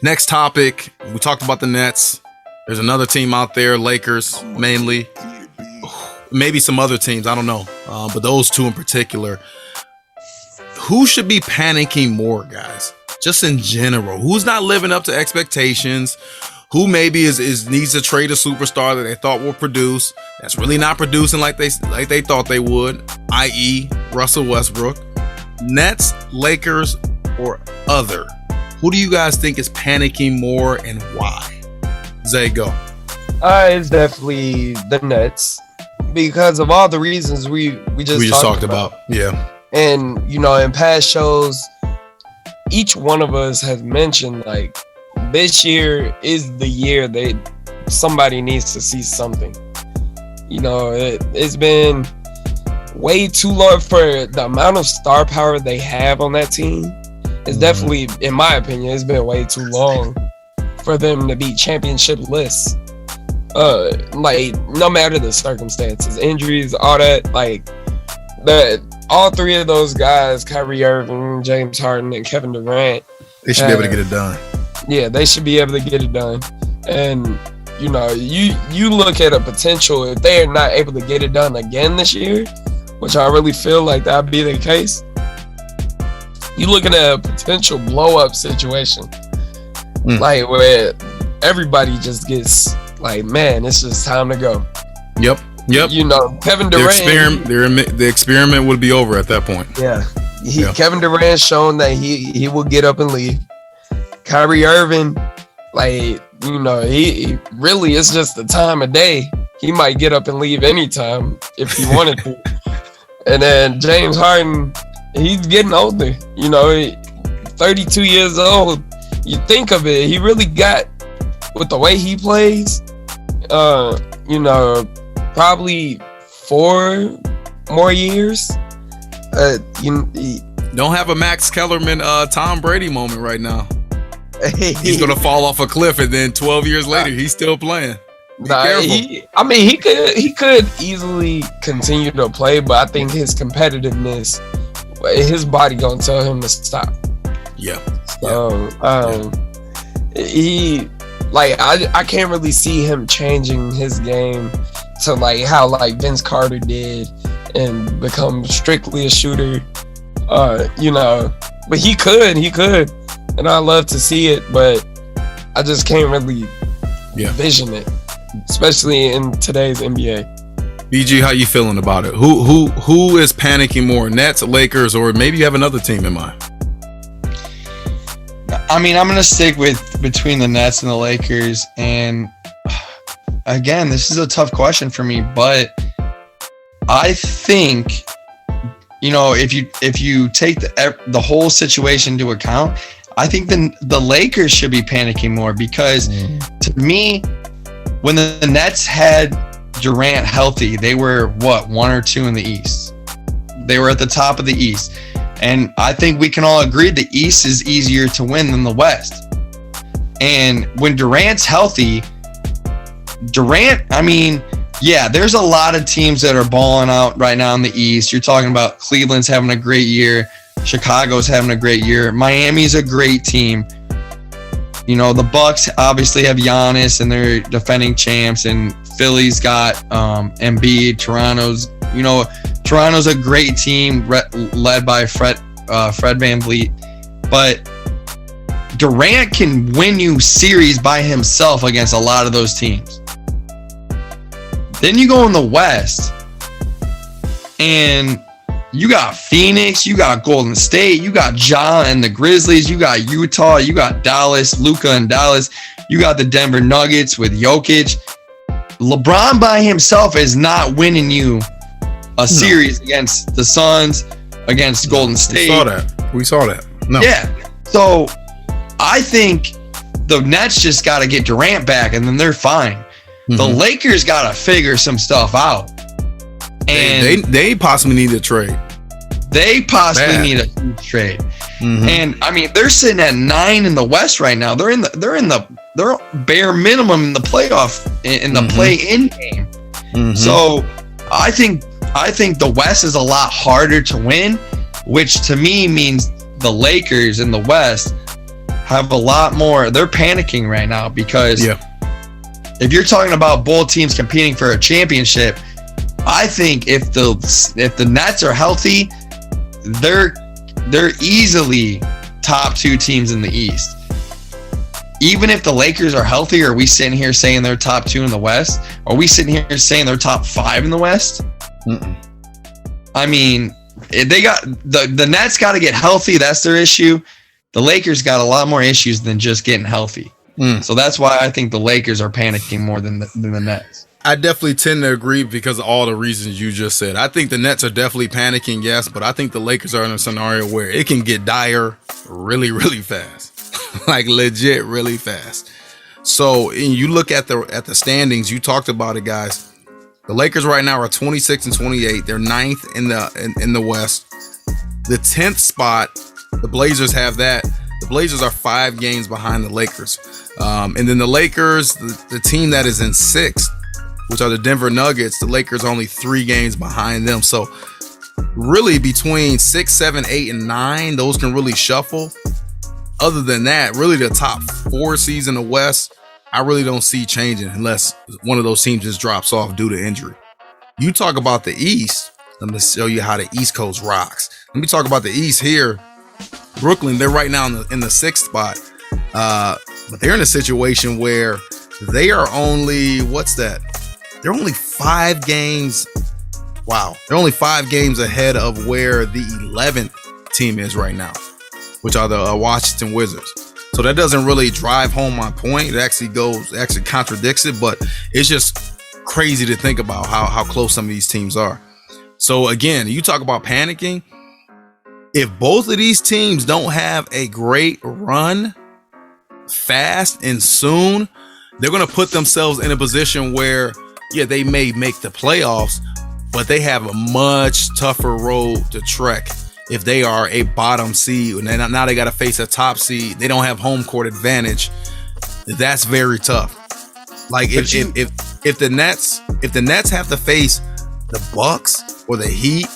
Next topic. We talked about the Nets. There's another team out there, Lakers mainly. Maybe some other teams, I don't know. But those two in particular. Who should be panicking more, guys? Just in general. Who's not living up to expectations? Who maybe needs to trade a superstar that they thought would produce, that's really not producing like they thought they would, i.e. Russell Westbrook. Nets, Lakers, or other. Who do you guys think is panicking more and why? Zay, go. It's definitely the Nets because of all the reasons we just talked about. Yeah. And, in past shows, each one of us has mentioned, like, this year is the year that somebody needs to see something. It's been way too long for the amount of star power they have on that team. It's definitely, in my opinion, it's been way too long for them to be championship lists. No matter the circumstances, injuries, all that, all three of those guys, Kyrie Irving, James Harden, and Kevin Durant, they should be able to get it done. Yeah, they should be able to get it done. And, you look at a potential, if they're not able to get it done again this year, which I really feel like that'd be the case, you looking at a potential blow-up situation. Where everybody just gets man, it's just time to go. Yep. Kevin Durant. The experiment would be over at that point. Yeah. Kevin Durant shown that he will get up and leave. Kyrie Irving, he really, it's just the time of day. He might get up and leave anytime if he wanted to. And then James Harden, he's getting older. 32 years old. You think of it, he really got, with the way he plays, probably 4 more years. Don't have a Max Kellerman, Tom Brady moment right now. He's gonna fall off a cliff, and then 12 years later, he's still playing. He could easily continue to play, but I think his competitiveness, his body gonna tell him to stop. Yeah. So, I can't really see him changing his game to how Vince Carter did and become strictly a shooter. But he could, and I love to see it, but I just can't really vision it, especially in today's NBA. BG, how you feeling about it? Who is panicking more, Nets, Lakers, or maybe you have another team in mind? I mean, I'm going to stick with between the Nets and the Lakers. And again, this is a tough question for me, but I think, if you take the whole situation into account, I think the Lakers should be panicking more because to me, when the Nets had Durant healthy, they were 1 or 2 in the East. They were at the top of the East. And I think we can all agree the East is easier to win than the West. And when Durant's healthy, there's a lot of teams that are balling out right now in the East. You're talking about Cleveland's having a great year. Chicago's having a great year. Miami's a great team. The Bucks obviously have Giannis and they're defending champs, and Philly's got Embiid. Toronto's a great team led by Fred VanVleet, but Durant can win you series by himself against a lot of those teams. Then you go in the West, and you got Phoenix, you got Golden State, you got Ja and the Grizzlies, you got Utah, you got Dallas, Luka and Dallas, you got the Denver Nuggets with Jokic. LeBron by himself is not winning you a series against the Suns, against Golden State. We saw that. No. Yeah. So I think the Nets just got to get Durant back, and then they're fine. The Lakers got to figure some stuff out. And they possibly need a trade. They possibly need a huge trade. And they're sitting at 9 in the West right now. They're bare minimum in the playoff, in the play-in game. So I think the West is a lot harder to win, which to me means the Lakers in the West have a lot more. They're panicking right now because if you're talking about both teams competing for a championship, I think if the Nets are healthy, they're easily top 2 teams in the East. Even if the Lakers are healthy, are we sitting here saying they're top 2 in the West? Are we sitting here saying they're top 5 in the West? I mean, they got the Nets got to get healthy. That's their issue. The Lakers got a lot more issues than just getting healthy. So that's why I think the Lakers are panicking more than the Nets. I definitely tend to agree because of all the reasons you just said. I think the Nets are definitely panicking, yes, but I think the Lakers are in a scenario where it can get dire really, really fast. Like legit really fast. So you look at the standings, you talked about it, guys. The Lakers right now are 26 and 28. They're 9th in the West. The 10th spot, the Blazers have that. The Blazers are 5 games behind the Lakers. And then the Lakers, the team that is in 6th, which are the Denver Nuggets, the Lakers are only 3 games behind them. So really between 6, 7, 8, and 9, those can really shuffle. Other than that, really the top 4 seeds in the West, I really don't see changing unless one of those teams just drops off due to injury. You talk about the East, let me show you how the East Coast rocks. Let me talk about the East here. Brooklyn, they're right now in the 6th spot, but they're in a situation where they are only, they're only 5 games. Wow. They're only 5 games ahead of where the 11th team is right now, which are the Washington Wizards. So that doesn't really drive home my point. It actually contradicts it, but it's just crazy to think about how close some of these teams are. So again, you talk about panicking. If both of these teams don't have a great run fast and soon, they're going to put themselves in a position where, they may make the playoffs, but they have a much tougher road to trek if they are a bottom seed. And now they got to face a top seed. They don't have home court advantage. That's very tough. Like if the Nets have to face the Bucks or the Heat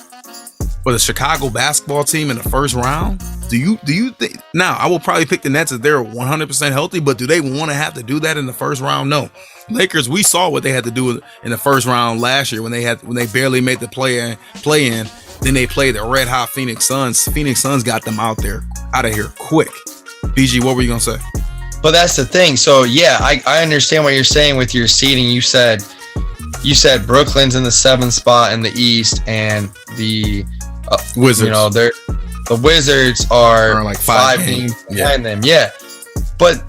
or the Chicago basketball team in the first round, do you think? Now, I will probably pick the Nets if they're 100% healthy, but do they want to have to do that in the first round? No. Lakers, we saw what they had to do in the first round last year when they barely made the play in. Then they played the red hot Phoenix Suns. Phoenix Suns got them out of here quick. BG, what were you gonna say? But that's the thing. So I understand what you're saying with your seeding. You said Brooklyn's in the 7th spot in the East, and the Wizards. The Wizards are like 5 games behind them. Yeah, but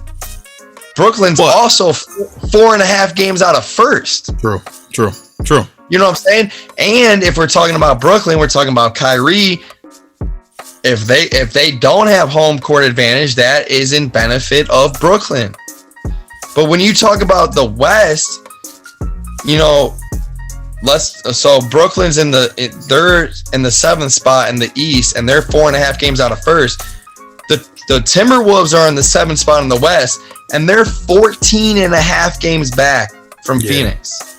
Brooklyn's also 4.5 games out of first. True. You know what I'm saying? And if we're talking about Brooklyn, we're talking about Kyrie. If they don't have home court advantage, that is in benefit of Brooklyn. But when you talk about the West, so Brooklyn's they're in the 7th spot in the East, and they're 4.5 games out of first. The Timberwolves are in the 7th spot in the West, and they're 14.5 games back from Phoenix.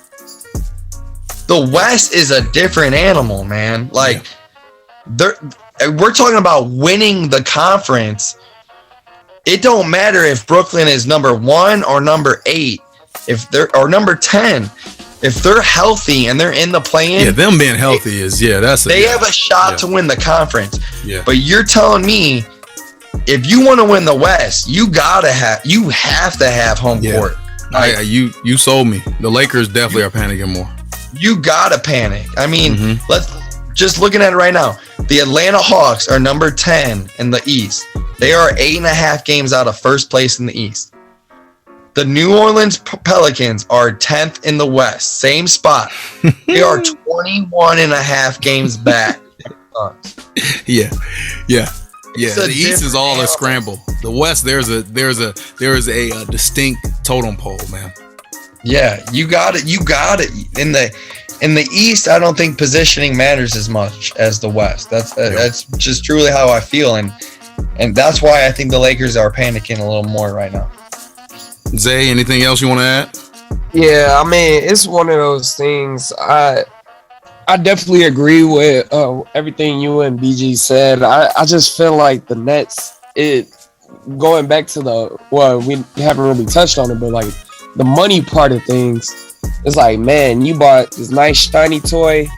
The West is a different animal, man. Like we're talking about winning the conference. It don't matter if Brooklyn is number 1 or number 8, or number 10. If they're healthy and they're in the play-in, them being healthy they have a shot to win the conference. Yeah. But you're telling me, if you want to win the West, you have to have home court. Like, you sold me. The Lakers definitely are panicking more. You gotta panic. I mean, let's just looking at it right now. The Atlanta Hawks are number 10 in the East. They are 8.5 games out of first place in the East. The New Orleans Pelicans are 10th in the West, same spot. They are 21.5 games back. Yeah. The East is all a scramble. The West, there is a distinct totem pole, man. Yeah, you got it. In the East, I don't think positioning matters as much as the West. That's just truly how I feel, and that's why I think the Lakers are panicking a little more right now. Zay, anything else you want to add? Yeah, I mean, it's one of those things. I definitely agree with everything you and BG said. I just feel like the Nets, going back to we haven't really touched on it, but like the money part of things, it's like, man, you bought this nice shiny toy,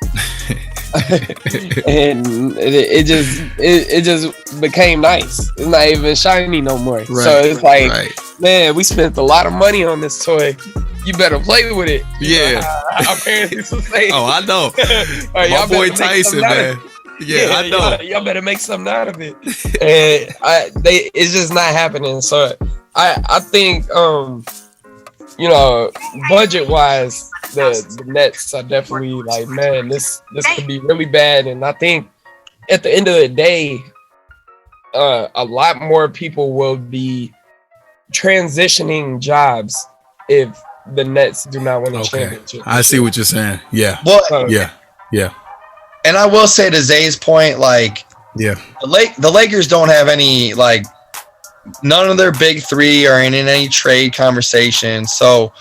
and it just became nice. It's not even shiny no more. Right, so it's like, man, we spent a lot of money on this toy. You better play with it. Our parents would say. Oh, I know. My boy Tyson, man. Yeah, I know. Y'all better make something out of it. And it's just not happening. So I think budget wise, the Nets are definitely like, man, this could be really bad. And I think at the end of the day, a lot more people will be transitioning jobs if the Nets do not win a championship. I see what you're saying. Yeah. Well, yeah. And I will say to Zay's point, like, the Lakers don't have any, like, none of their big three are in any trade conversation. So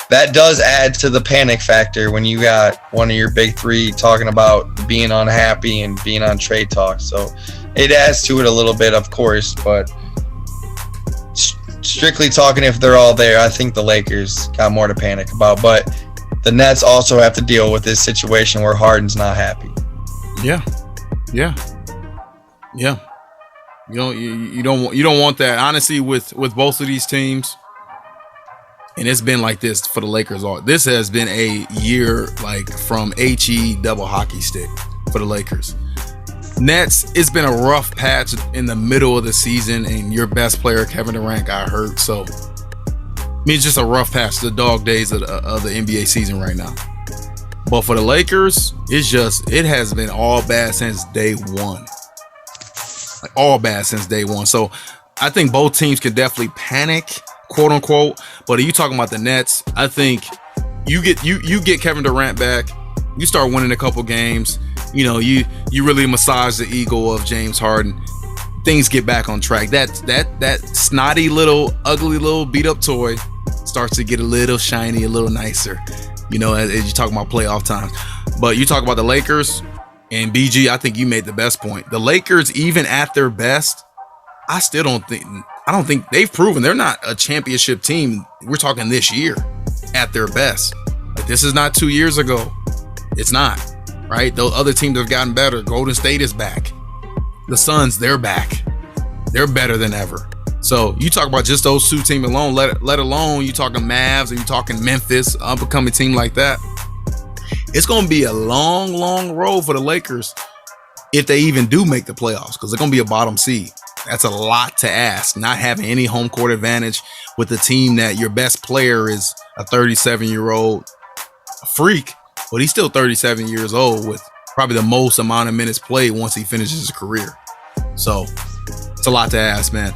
that does add to the panic factor when you got one of your big three talking about being unhappy and being on trade talks. So it adds to it a little bit, of course, but strictly talking, if they're all there, I think the Lakers got more to panic about. But the Nets also have to deal with this situation where Harden's not happy. Yeah. You don't want that, honestly, with both of these teams. And it's been like this for the Lakers. This has been a year like from HE double hockey stick for the Lakers. Nets, it's been a rough patch in the middle of the season, and your best player, Kevin Durant, got hurt. So, it's just a rough patch, the dog days of the NBA season right now. But for the Lakers, it has been all bad since day one. Like, all bad since day one. So, I think both teams can definitely panic, quote unquote. But are you talking about the Nets? I think you get Kevin Durant back. You start winning a couple games. You really massage the ego of James Harden. Things get back on track. That snotty little, ugly little beat up toy starts to get a little shiny, a little nicer. As you talk about playoff times. But you talk about the Lakers and BG. I think you made the best point. The Lakers, even at their best, I don't think they've proven they're not a championship team. We're talking this year at their best. Like, this is not 2 years ago. It's not. Right? Those other teams have gotten better. Golden State is back. The Suns, they're back. They're better than ever. So you talk about just those two teams alone, let alone you talking Mavs and you talking Memphis, up-and-coming team like that. It's going to be a long, long road for the Lakers if they even do make the playoffs, because they're going to be a bottom seed. That's a lot to ask, not having any home court advantage with the team that your best player is a 37-year-old freak. But he's still 37 years old with probably the most amount of minutes played once he finishes his career. So it's a lot to ask, man.